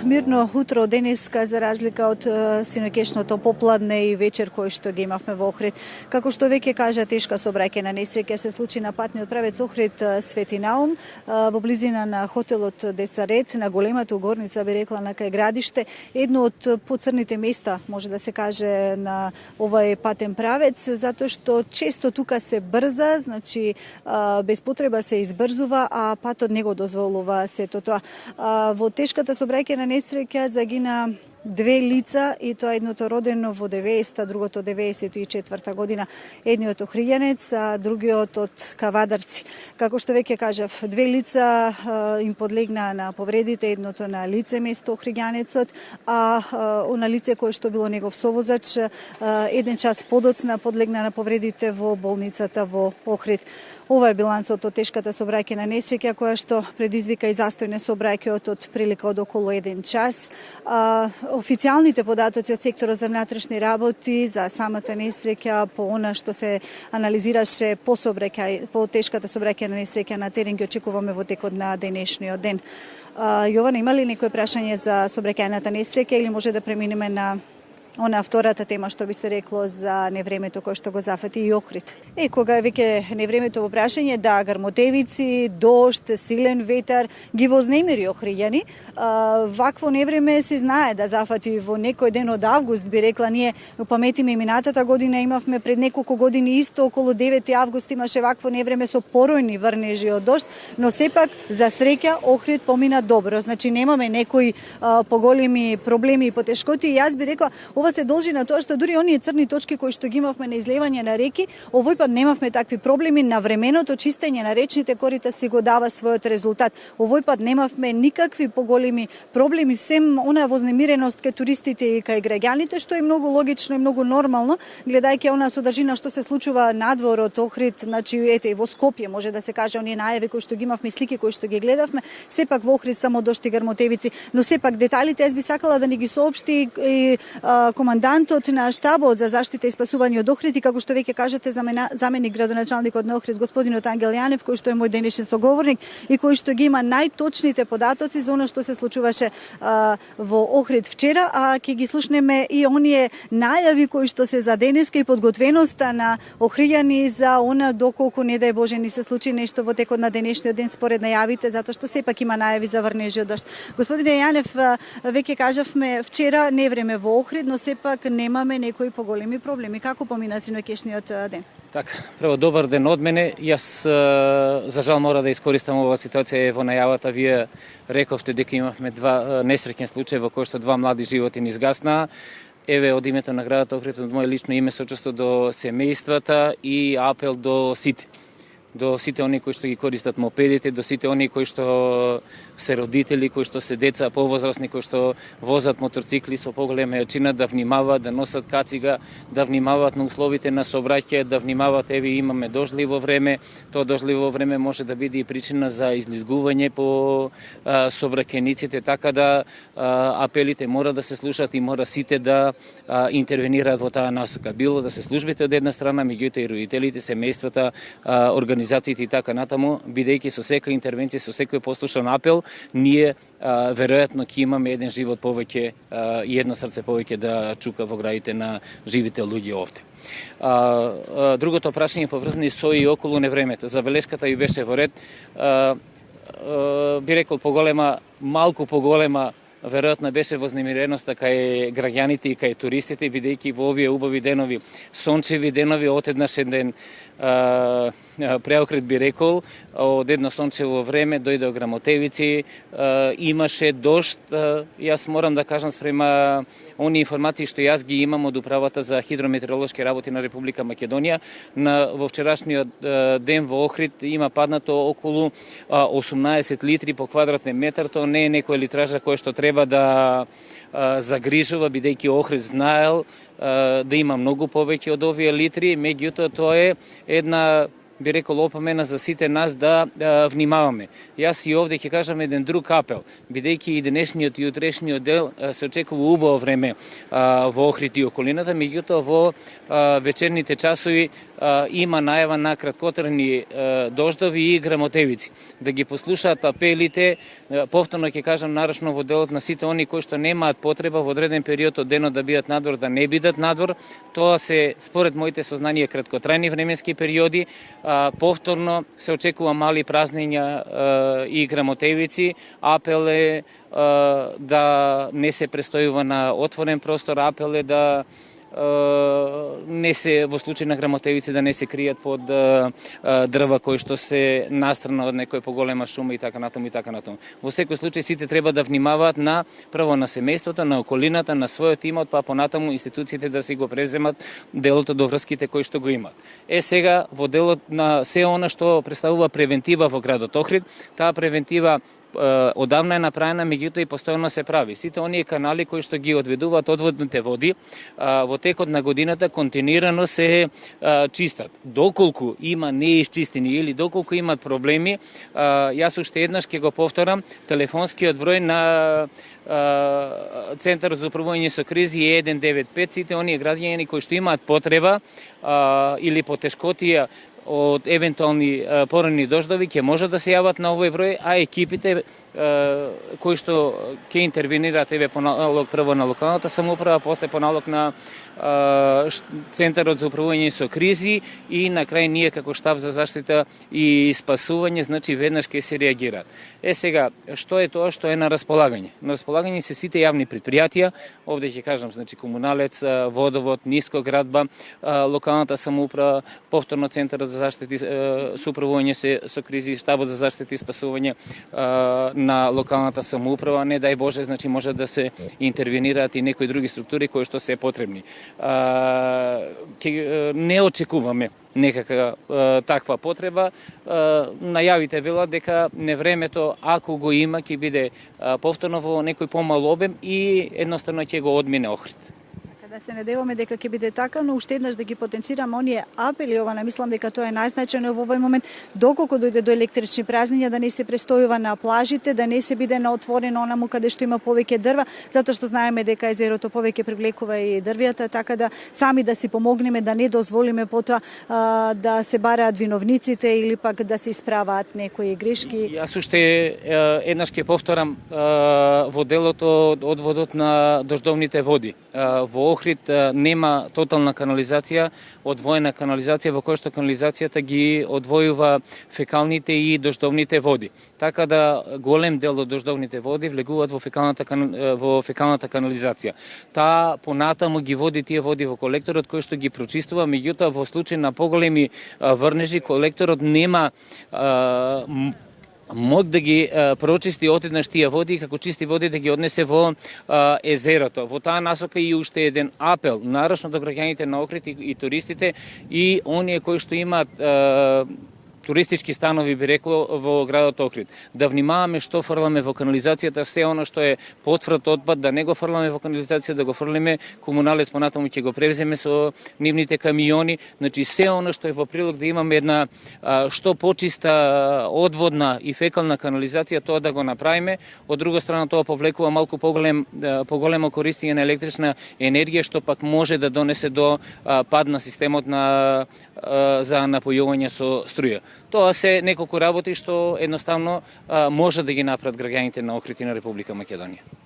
мирно утро денеска за разлика од синоќешното попладне и вечер кој што ги имавме во Охрид. Како што веќе кажа, тешка сообраќајна несреќа се случи на патниот правец Охрид Свети Наум во близина на хотелот Десарет, на големата угорница, би рекла, на кај градиште, едно од поцрните места, може да се каже, на овој патен правец, затоа што често тука се брза, значи без потреба се избрзува, а патот не го дозволува сето тоа. Во тешката сообраќајна несреќа загина две лица, и тоа едното родено во 90-та, другото 94-та година, едниот охриѓанец, а другиот од Кавадарци. Како што веќе кажав, две лица им подлегнаа на повредите, едното на лице место охриѓанецот, а она лице кое што било негов совозач, еден час подоцна подлегна на повредите во болницата во Охрид. Ова е билансот од тешката сообраќајна несреќа која што предизвика и застој на сообраќајот од прилика од околу 1 час. Официјалните податоци од секторот за внатрешни работи за самата несреќа, по она што се анализираше по тешката сообраќајна несреќа на терен, ги очекуваме во текот на денешниот ден. Јована, има ли некој прашање за сообраќајната несреќа или може да преминеме на она втората тема, што би се рекло за невремето кој што го зафати и Охрид? Кога е веќе невремето во прашање, да, грмотевици, дожд, силен ветар ги вознемири охриѓани. Вакво невреме се знае да зафати во некој ден од август, би рекла. Ние паметиме и минатата година, имавме пред неколку години исто околу 9 август имаше вакво невреме со поројни врнежи од дожд, но сепак за среќа Охрид помина добро. Значи немаме некои поголеми проблеми и потешкоти, и јас би рекла ова се должи на тоа што дури оние црни точки кои што ги имавме на излевање на реки, овој пат немавме такви проблеми. На временото чистење на речните корита си го дава својот резултат. Овој пат немавме никакви поголеми проблеми, сем онаа вознемиреност кај туристите и кај граѓаните, што е многу логично и многу нормално, гледајќи онаа содржина што се случува надвор од Охрид, значи ете и во Скопје, може да се каже, оние најави кои што ги имавме, слики кои што ги гледавме, сепак во Охрид само дожд и грмотевици, но сепак деталите јас би сакала да ни ги соопшти и командантот на штабот за заштита и спасување од Охрид, и како што веќе кажете, заменик градоначалникот на Охрид господинот Ангел Јанев, кој што е мој денешен соговорник и кој што ги има најточните податоци за она што се случуваше во Охрид вчера, а ќе ги слушнеме и оние најави кои што се за денеска и подготвеноста на охриѓани за она доколку не дај Боже ни се случи нешто во текот на денешниот ден според најавите, затоа што сепак има најави за врнежи од дожд. Господине Јанев, веќе кажавме вчера невреме во Охрид, но сепак немаме некои поголеми проблеми. Како помина синоќешниот ден? Така, прво добар ден од мене. Јас за жал мора да искористам оваа ситуација. Во најавата вие рековте дека имавме два несреќен случај во кој што два млади животи ни изгаснаа. Еве, од името на градот Охрид, од моје лично име, сочувство до семејствата и апел до сите оние кои што ги користат мопедите, до сите оние кои што се родители, кои што се деца повозрасни, кои што возат моторцикли со поголема јачина, да внимаваат, да носат кацига, да внимаваат на условите на сообраќај, да внимаваат, еве имаме дождливо време, тоа дождливо време може да биде и причина за излизгување по сообраќајниците, така да апелите мора да се слушаат и мора сите да интервенираат во таа насока. Било да се службите од една страна, меѓутоа и родителите, семејствата, организациите и така натаму, бидејќи со секоја интервенција, со секој послушан апел, ние веројатно ќе имаме еден живот повеќе и едно срце повеќе да чука во градите на живите луѓе овде. Другото прашање поврзани со и околу невремето. Забелешката ви беше во ред. Би рекол малку поголема веројатно беше вознемиреноста кај граѓаните и кај туристите, бидејќи во овие убави денови, сончеви денови, од еднаш еден преокрет би рекол, од едно сончево време дојде грамотевици, имаше дожд. Јас морам да кажам спрема оние информации што јас ги имам од управата за хидрометеоролошки работи на Република Македонија, во вчерашниот ден во Охрид има паднато околу 18 литри по квадратен метар. Тоа не е некоја литража која што треба да загрижува, бидејќи Охрид знаел да има многу повеќе од овие литри, меѓутоа тоа е една, би рекол, опомена за сите нас да внимаваме. Јас и овде ќе кажам еден друг апел, бидејќи и денешниот и утрешниот дел се очекува убаво време во Охрид и околината, меѓутоа во вечерните часови има најава на краткотрajни дождови и грамотевици. Да ги послушаат апелите, повторно ќе кажам, нарочно во делот на сите они кои што немаат потреба во одреден период од денот да бидат надвор, да не бидат надвор. Тоа се, според моите сознанија, краткотрајни временски периоди. Повторно се очекува мали празнења и грамотевици. Апел е да не се престојува на отворен простор, апел е да не се, во случај на грамотевици, да не се кријат под дрва кои што се настрана од некоја поголема шума и така натаму и така натаму. Во секој случај сите треба да внимаваат на прво на семејството, на околината, на својот имот, па понатаму институциите да си го преземат делото до врските кои што го имаат. Сега во делот на се она што представува превентива во градот Охрид, таа превентива одавна е направена, меѓутоа и постојано се прави. Сите оние канали кои што ги одведуваат одводните води во текот на годината континуирано се чистат. Доколку има неисчистени или доколку имат проблеми, јас уште еднаш ќе го повторам, телефонскиот број на Центарот за управување со кризи е 195. Сите оние граѓани кои што имаат потреба или потешкотија од евентуални порани дождови ќе можат да се јават на овој број, а екипите кои што ќе интервенираат по налог прво на локалната самоуправа, после по налог на Центарот за управување со кризи и на крај ние како штаб за заштита и спасување, значи веднаш ќе се реагираат. Сега, што е тоа што е на располагање? На располагање се сите јавни предпријатија, овде ќе кажам, значи комуналец, водовод, нискоградба, локалната самоуправа, повторно Центарот за заштита и управување со кризи, штабот за заштита и спасување на локалната самоуправа, не дај Боже, значи може да се интервенираат и некои други структури кои што се потребни. Не очекуваме некака таква потреба. Најавите велат дека невремето, ако го има, ќе биде повторно во некој помал обем и едноставно ќе го одмине Охрид. Да се надеваме дека ќе биде така, но уште еднаш да ги потенцираме оние апели, ова мислам дека тоа е најзначајно во овој момент, доколку дојде до електрични празнења, да не се престојува на плажите, да не се биде на отворено онаму каде што има повеќе дрва, затоа што знаеме дека езерото повеќе привлекува и дрвјата, така да сами да си помогнеме, да не дозволиме потоа да се бараат виновниците или пак да се исправаат некои грешки. Јас уште еднаш ќе повторам во делото одводот на дождовните води. Во Охрид нема тотална канализација, одвоена канализација во која што канализацијата ги одвојува фекалните и дождовните води. Така да голем дел од дождовните води влегуваат во фекалната канализација. Таа понатаму ги води тие води во колекторот кој што ги прочистува, меѓутоа во случај на поголеми врнежи колекторот нема мог да ги прочисти отеднаш тие води и како чисти води да ги однесе во езерото. Во таа насока и уште еден апел, нарочно до граѓаните на Охрид и туристите и оние кои што имаат туристички станови, би рекло, во градот Охрид. Да внимаваме што фрламе во канализацијата, се оно што е потврд отпад, да не го фрламе во канализација, да го фрлиме, комуналец понатаму ќе го превземе со нивните камиони. Значи, се оно што е во прилог да имаме една што почиста одводна и фекална канализација, тоа да го направиме. Од друга страна, тоа повлекува малку поголемо користење на електрична енергија, што пак може да донесе до пад на системот за напојување со струја. Тоа се неколку работи што едноставно може да ги направат граѓаните на Охрид и на Република Македонија.